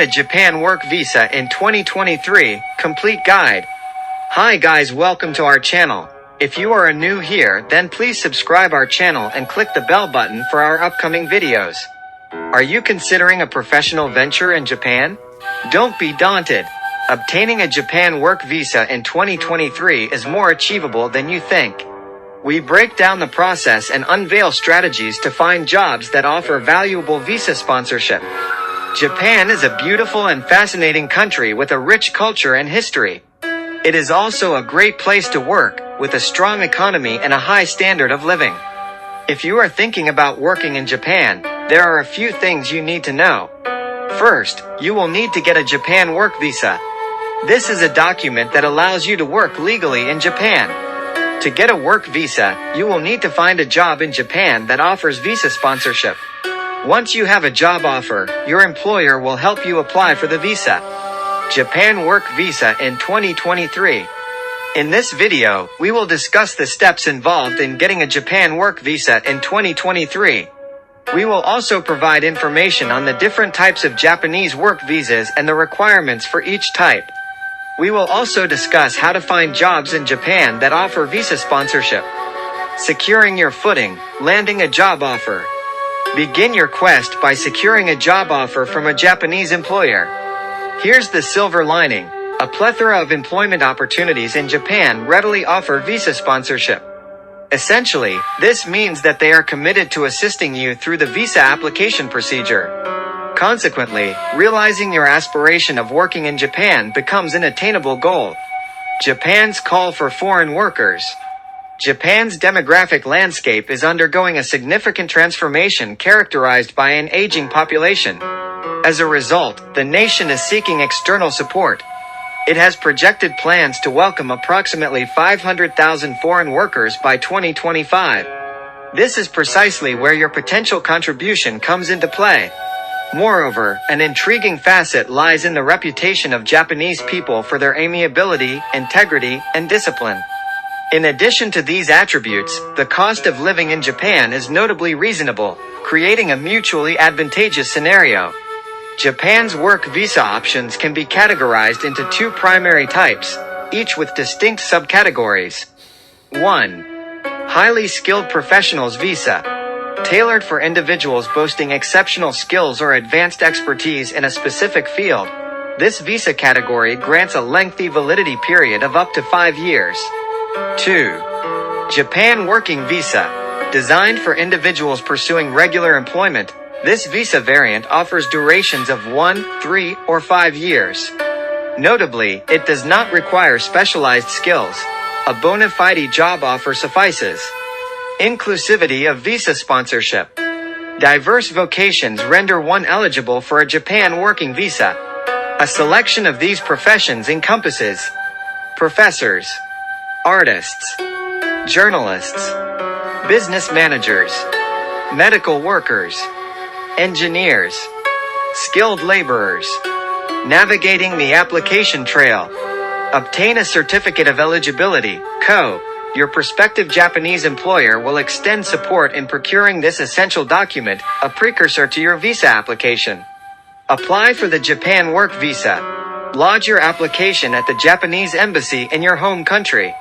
A Japan Work Visa in 2023, Complete Guide. Hi guys, welcome to our channel. If you are new here, then please subscribe our channel and click the bell button for our upcoming videos. Are you considering a professional venture in Japan? Don't be daunted. Obtaining a Japan Work Visa in 2023 is more achievable than you think. We break down the process and unveil strategies to find jobs that offer valuable visa sponsorship. Japan is a beautiful and fascinating country with a rich culture and history. It is also a great place to work, with a strong economy and a high standard of living. If you are thinking about working in Japan, there are a few things you need to know. First, you will need to get a Japan Work Visa. This is a document that allows you to work legally in Japan. To get a work visa, you will need to find a job in Japan that offers visa sponsorship. Once you have a job offer, your employer will help you apply for the visa. Japan Work Visa in 2023. In this video, we will discuss the steps involved in getting a Japan Work Visa in 2023. We will also provide information on the different types of Japanese work visas and the requirements for each type. We will also discuss how to find jobs in Japan that offer visa sponsorship. Securing your footing, landing a job offer. Begin your quest by securing a job offer from a Japanese employer. Here's the silver lining. A plethora of employment opportunities in Japan readily offer visa sponsorship. Essentially, this means that they are committed to assisting you through the visa application procedure. Consequently, realizing your aspiration of working in Japan becomes an attainable goal. Japan's call for foreign workers. Japan's demographic landscape is undergoing a significant transformation characterized by an aging population. As a result, the nation is seeking external support. It has projected plans to welcome approximately 500,000 foreign workers by 2025. This is precisely where your potential contribution comes into play. Moreover, an intriguing facet lies in the reputation of Japanese people for their amiability, integrity, and discipline. In addition to these attributes, the cost of living in Japan is notably reasonable, creating a mutually advantageous scenario. Japan's work visa options can be categorized into two primary types, each with distinct subcategories. 1. Highly skilled professionals visa. Tailored for individuals boasting exceptional skills or advanced expertise in a specific field. This visa category grants a lengthy validity period of up to 5 years. 2. Japan Working Visa. Designed for individuals pursuing regular employment, this visa variant offers durations of 1, 3, or 5 years. Notably, it does not require specialized skills. A bona fide job offer suffices. Inclusivity of visa sponsorship. Diverse vocations render one eligible for a Japan Working Visa. A selection of these professions encompasses professors, artists, journalists, business managers, medical workers, engineers, skilled laborers. Navigating the application trail. Obtain a certificate of eligibility, (CO). Your prospective Japanese employer will extend support in procuring this essential document, a precursor to your visa application. Apply for the Japan Work Visa. Lodge your application at the Japanese embassy in your home country.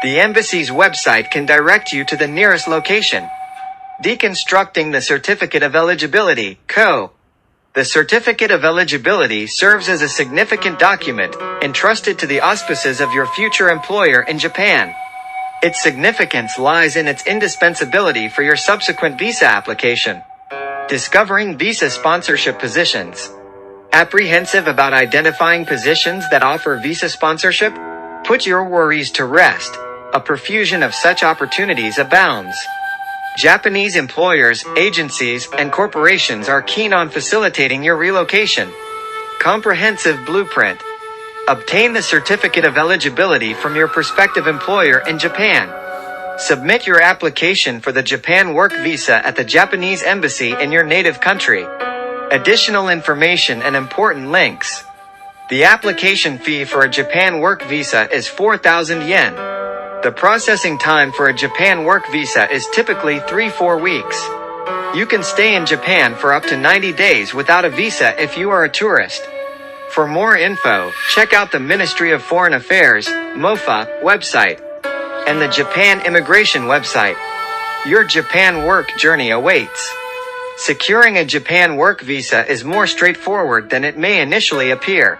The embassy's website can direct you to the nearest location. Deconstructing the Certificate of Eligibility, (CO). The Certificate of Eligibility serves as a significant document, entrusted to the auspices of your future employer in Japan. Its significance lies in its indispensability for your subsequent visa application. Discovering visa sponsorship positions. Apprehensive about identifying positions that offer visa sponsorship? Put your worries to rest. A profusion of such opportunities abounds. Japanese employers, agencies, and corporations are keen on facilitating your relocation. Comprehensive blueprint. Obtain the Certificate of Eligibility from your prospective employer in Japan. Submit your application for the Japan Work Visa at the Japanese embassy in your native country. Additional information and important links. The application fee for a Japan Work Visa is 4,000 yen. The processing time for a Japan Work Visa is typically 3-4 weeks. You can stay in Japan for up to 90 days without a visa if you are a tourist. For more info, check out the Ministry of Foreign Affairs, MOFA, website, and the Japan Immigration website. Your Japan work journey awaits. Securing a Japan work visa is more straightforward than it may initially appear.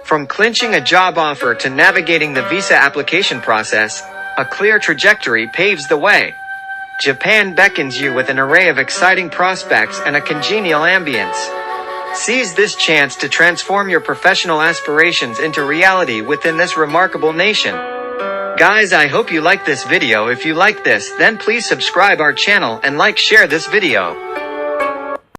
From clinching a job offer to navigating the visa application process, a clear trajectory paves the way. Japan beckons you with an array of exciting prospects and a congenial ambience. Seize this chance to transform your professional aspirations into reality within this remarkable nation. Guys, I hope you liked this video. If you like this, then please subscribe our channel and share this video.